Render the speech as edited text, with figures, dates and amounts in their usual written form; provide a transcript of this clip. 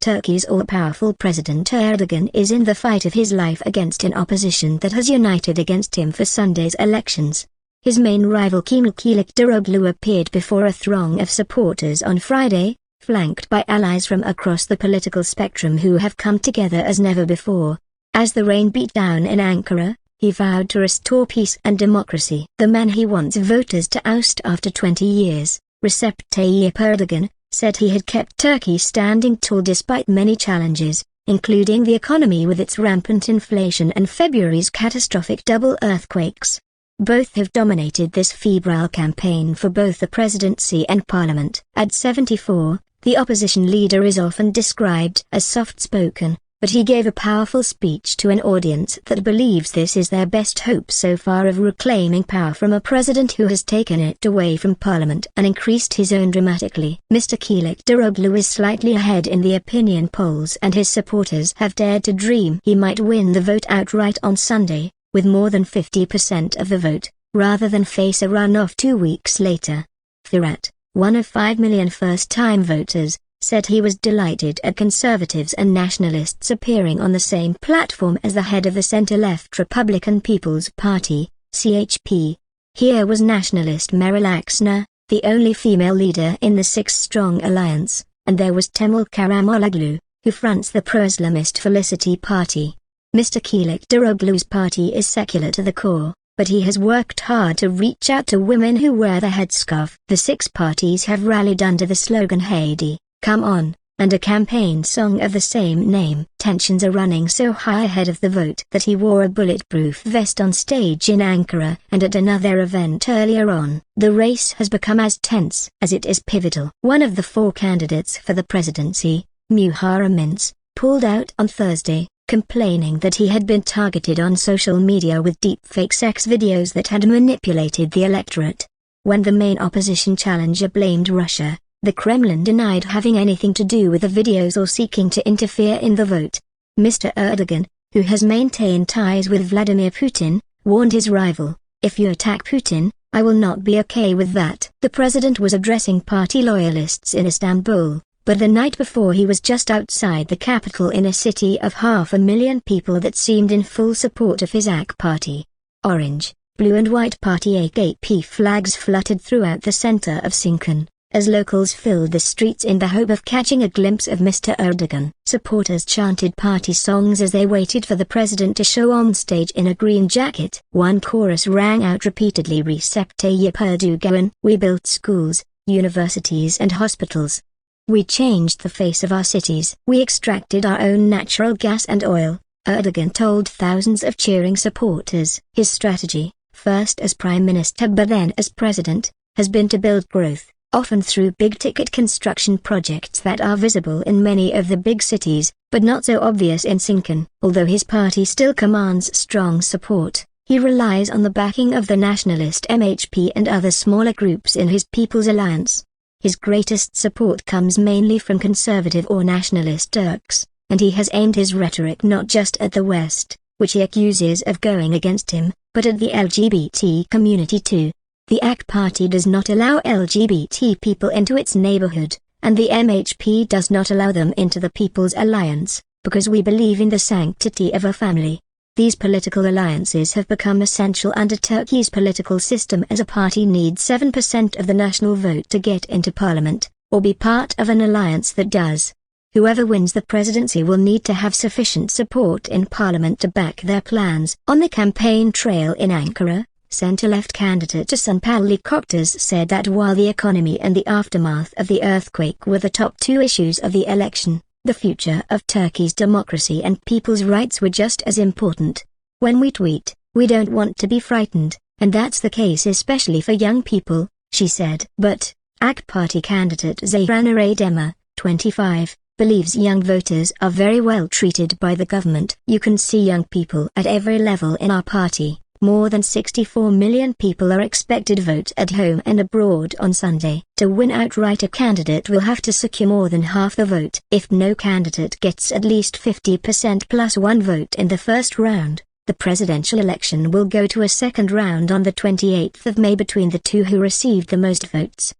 Turkey's all-powerful President Erdogan is in the fight of his life against an opposition that has united against him for Sunday's elections. His main rival Kemal Kilicdaroglu appeared before a throng of supporters on Friday, flanked by allies from across the political spectrum who have come together as never before. As the rain beat down in Ankara, he vowed to restore peace and democracy. The man he wants voters to oust after 20 years, Recep Tayyip Erdogan, said he had kept Turkey standing tall despite many challenges, including the economy with its rampant inflation and February's catastrophic double earthquakes. Both have dominated this febrile campaign for both the presidency and parliament. At 74, the opposition leader is often described as soft-spoken, but he gave a powerful speech to an audience that believes this is their best hope so far of reclaiming power from a president who has taken it away from parliament and increased his own dramatically. Mr. Kilicdaroglu is slightly ahead in the opinion polls, and his supporters have dared to dream he might win the vote outright on Sunday, with more than 50% of the vote, rather than face a runoff 2 weeks later. Firat, one of 5 million first-time voters, said he was delighted at conservatives and nationalists appearing on the same platform as the head of the center-left Republican People's Party, CHP. Here was nationalist Meral Akşener, the only female leader in the six-strong alliance, and there was Kemal Kilicdaroglu, who fronts the pro-Islamist Felicity Party. Mr. Kilicdaroglu's party is secular to the core, but he has worked hard to reach out to women who wear the headscarf. The six parties have rallied under the slogan Haydi, Come On, and a campaign song of the same name. Tensions are running so high ahead of the vote that he wore a bulletproof vest on stage in Ankara and at another event earlier on. The race has become as tense as it is pivotal. One of the four candidates for the presidency, Muharrem İnce, pulled out on Thursday, complaining that he had been targeted on social media with deepfake sex videos that had manipulated the electorate. When the main opposition challenger blamed Russia, the Kremlin denied having anything to do with the videos or seeking to interfere in the vote. Mr. Erdogan, who has maintained ties with Vladimir Putin, warned his rival, "If you attack Putin, I will not be okay with that." The president was addressing party loyalists in Istanbul, but the night before he was just outside the capital in a city of 500,000 people that seemed in full support of his AK party. Orange, blue and white party AKP flags fluttered throughout the center of Sincan, as locals filled the streets in the hope of catching a glimpse of Mr. Erdogan. Supporters chanted party songs as they waited for the president to show on stage in a green jacket. One chorus rang out repeatedly, Recep Tayyip Erdogan. We built schools, universities and hospitals. We changed the face of our cities. We extracted our own natural gas and oil, Erdogan told thousands of cheering supporters. His strategy, first as prime minister but then as president, has been to build growth, often through big-ticket construction projects that are visible in many of the big cities, but not so obvious in Sincan. Although his party still commands strong support, he relies on the backing of the nationalist MHP and other smaller groups in his People's Alliance. His greatest support comes mainly from conservative or nationalist Turks, and he has aimed his rhetoric not just at the West, which he accuses of going against him, but at the LGBT community too. The AK party does not allow LGBT people into its neighborhood, and the MHP does not allow them into the People's Alliance, because we believe in the sanctity of a family. These political alliances have become essential under Turkey's political system, as a party needs 7% of the national vote to get into parliament, or be part of an alliance that does. Whoever wins the presidency will need to have sufficient support in parliament to back their plans. On the campaign trail in Ankara, center-left candidate Kemal Kilicdaroglu said that while the economy and the aftermath of the earthquake were the top two issues of the election, the future of Turkey's democracy and people's rights were just as important. When we tweet, we don't want to be frightened, and that's the case especially for young people, she said. But, AK party candidate Zahrana Adema, 25, believes young voters are very well treated by the government. You can see young people at every level in our party. More than 64 million people are expected to vote at home and abroad on Sunday. To win outright, a candidate will have to secure more than half the vote. If no candidate gets at least 50% plus one vote in the first round, the presidential election will go to a second round on the 28th of May between the two who received the most votes.